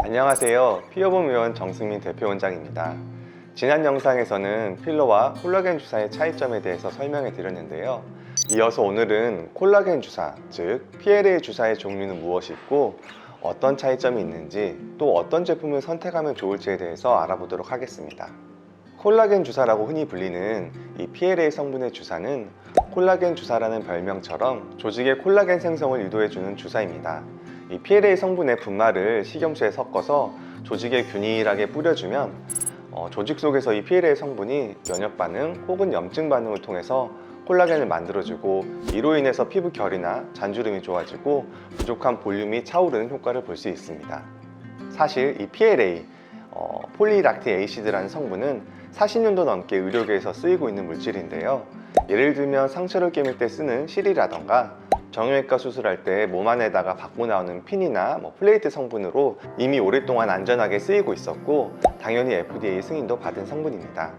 안녕하세요. 피어봄의원 정승민 대표원장입니다. 지난 영상에서는 필러와 콜라겐 주사의 차이점에 대해서 설명해 드렸는데요. 이어서 오늘은 콜라겐 주사, 즉 PLA 주사의 종류는 무엇이 있고 어떤 차이점이 있는지, 또 어떤 제품을 선택하면 좋을지에 대해서 알아보도록 하겠습니다. 콜라겐 주사라고 흔히 불리는 이 PLA 성분의 주사는 콜라겐 주사라는 별명처럼 조직의 콜라겐 생성을 유도해주는 주사입니다. 이 PLA 성분의 분말을 식염수에 섞어서 조직에 균일하게 뿌려주면 조직 속에서 이 PLA 성분이 면역 반응 혹은 염증 반응을 통해서 콜라겐을 만들어주고, 이로 인해서 피부 결이나 잔주름이 좋아지고 부족한 볼륨이 차오르는 효과를 볼 수 있습니다. 사실 이 PLA, 폴리락틱 에이시드라는 성분은 40년도 넘게 의료계에서 쓰이고 있는 물질인데요. 예를 들면 상처를 깨물 때 쓰는 실이라던가 정형외과 수술할 때 몸 안에다가 받고 나오는 핀이나 플레이트 성분으로 이미 오랫동안 안전하게 쓰이고 있었고, 당연히 FDA 승인도 받은 성분입니다.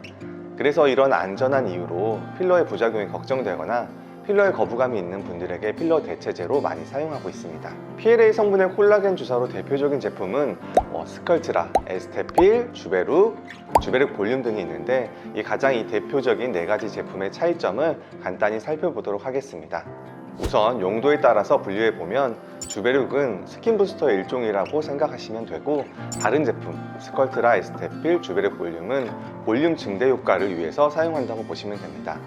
그래서 이런 안전한 이유로 필러의 부작용이 걱정되거나 필러에 거부감이 있는 분들에게 필러 대체제로 많이 사용하고 있습니다. PLA 성분의 콜라겐 주사로 대표적인 제품은 스컬트라, 에스테필, 주베룩 볼륨 등이 있는데, 이 가장 대표적인 4가지 제품의 차이점을 간단히 살펴보도록 하겠습니다. 우선 용도에 따라서 분류해보면 주베룩은 스킨 부스터의 일종이라고 생각하시면 되고, 다른 제품 스컬트라, 에스테필, 주베룩 볼륨은 볼륨 증대 효과를 위해서 사용한다고 보시면 됩니다.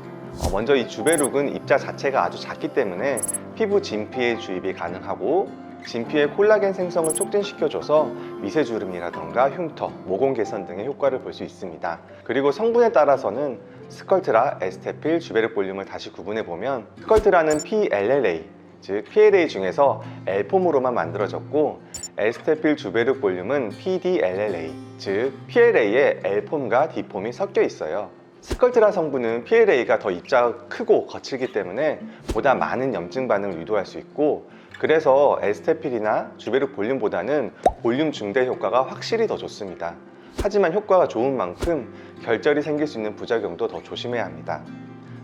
먼저 이 주베룩은 입자 자체가 아주 작기 때문에 피부 진피에 주입이 가능하고, 진피의 콜라겐 생성을 촉진시켜줘서 미세주름이라던가 흉터, 모공 개선 등의 효과를 볼 수 있습니다. 그리고 성분에 따라서는 스컬트라, 에스테필, 주베룩 볼륨을 다시 구분해보면, 스컬트라는 PLLA, 즉 PLA 중에서 L폼으로만 만들어졌고, 에스테필 주베룩 볼륨은 PDLLA, 즉 PLA에 L폼과 D폼이 섞여 있어요. 스컬트라 성분은 PLA가 더 입자가 크고 거칠기 때문에 보다 많은 염증 반응을 유도할 수 있고, 그래서 에스테필이나 주베룩 볼륨보다는 볼륨 증대 효과가 확실히 더 좋습니다. 하지만 효과가 좋은 만큼 결절이 생길 수 있는 부작용도 더 조심해야 합니다.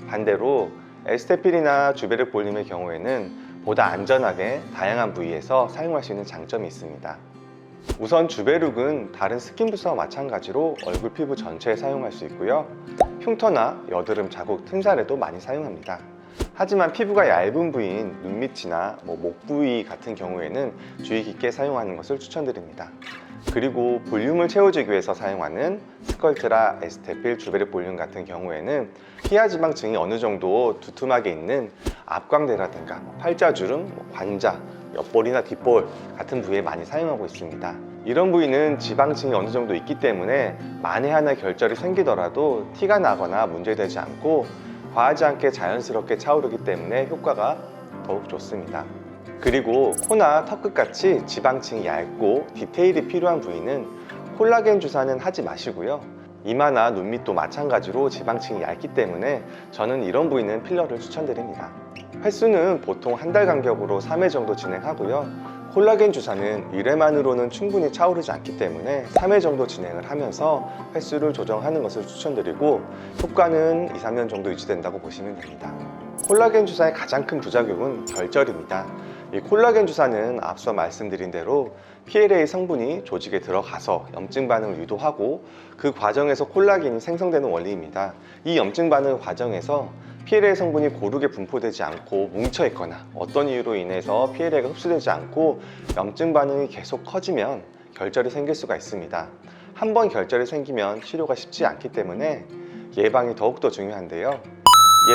반대로 에스테필이나 주베룩 볼륨의 경우에는 보다 안전하게 다양한 부위에서 사용할 수 있는 장점이 있습니다. 우선 주베룩은 다른 스킨 부스와 마찬가지로 얼굴 피부 전체에 사용할 수 있고요. 흉터나 여드름, 자국, 틈살에도 많이 사용합니다. 하지만 피부가 얇은 부위인 눈 밑이나 목 부위 같은 경우에는 주의 깊게 사용하는 것을 추천드립니다. 그리고 볼륨을 채워주기 위해서 사용하는 스컬트라, 에스테필, 주베룩 볼륨 같은 경우에는 피하지방층이 어느 정도 두툼하게 있는 앞광대라든가 팔자주름, 관자, 옆볼이나 뒷볼 같은 부위에 많이 사용하고 있습니다. 이런 부위는 지방층이 어느 정도 있기 때문에 만에 하나 결절이 생기더라도 티가 나거나 문제되지 않고 과하지 않게 자연스럽게 차오르기 때문에 효과가 더욱 좋습니다. 그리고 코나 턱끝 같이 지방층이 얇고 디테일이 필요한 부위는 콜라겐 주사는 하지 마시고요. 이마나 눈 밑도 마찬가지로 지방층이 얇기 때문에 저는 이런 부위는 필러를 추천드립니다. 횟수는 보통 한 달 간격으로 3회 정도 진행하고요. 콜라겐 주사는 1회만으로는 충분히 차오르지 않기 때문에 3회 정도 진행을 하면서 횟수를 조정하는 것을 추천드리고, 효과는 2-3년 정도 유지된다고 보시면 됩니다. 콜라겐 주사의 가장 큰 부작용은 결절입니다. 이 콜라겐 주사는 앞서 말씀드린 대로 PLA 성분이 조직에 들어가서 염증 반응을 유도하고, 그 과정에서 콜라겐이 생성되는 원리입니다. 이 염증 반응 과정에서 PLA 성분이 고르게 분포되지 않고 뭉쳐 있거나 어떤 이유로 인해서 PLA가 흡수되지 않고 염증 반응이 계속 커지면 결절이 생길 수가 있습니다. 한번 결절이 생기면 치료가 쉽지 않기 때문에 예방이 더욱더 중요한데요.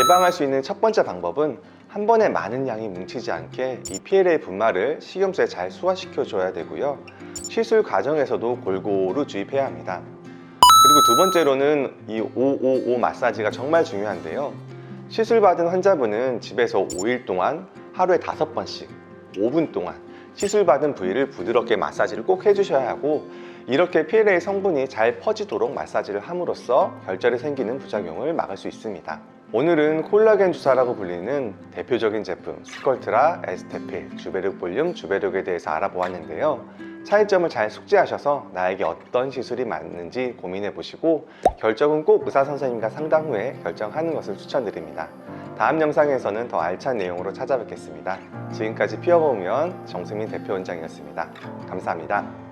예방할 수 있는 첫 번째 방법은 한 번에 많은 양이 뭉치지 않게 이 PLA 분말을 식염수에 잘 소화시켜 줘야 되고요. 시술 과정에서도 골고루 주입해야 합니다. 그리고 두 번째로는 이 555 마사지가 정말 중요한데요. 시술 받은 환자분은 집에서 5일 동안 하루에 5번씩 5분 동안 시술 받은 부위를 부드럽게 마사지를 꼭 해주셔야 하고, 이렇게 PLA 성분이 잘 퍼지도록 마사지를 함으로써 결절이 생기는 부작용을 막을 수 있습니다. 오늘은 콜라겐 주사라고 불리는 대표적인 제품 스컬트라, 에스테필, 주베룩 볼륨, 주베룩에 대해서 알아보았는데요. 차이점을 잘 숙지하셔서 나에게 어떤 시술이 맞는지 고민해 보시고, 결정은 꼭 의사 선생님과 상담 후에 결정하는 것을 추천드립니다. 다음 영상에서는 더 알찬 내용으로 찾아뵙겠습니다. 지금까지 피어봄의원 정승민 대표원장이었습니다. 감사합니다.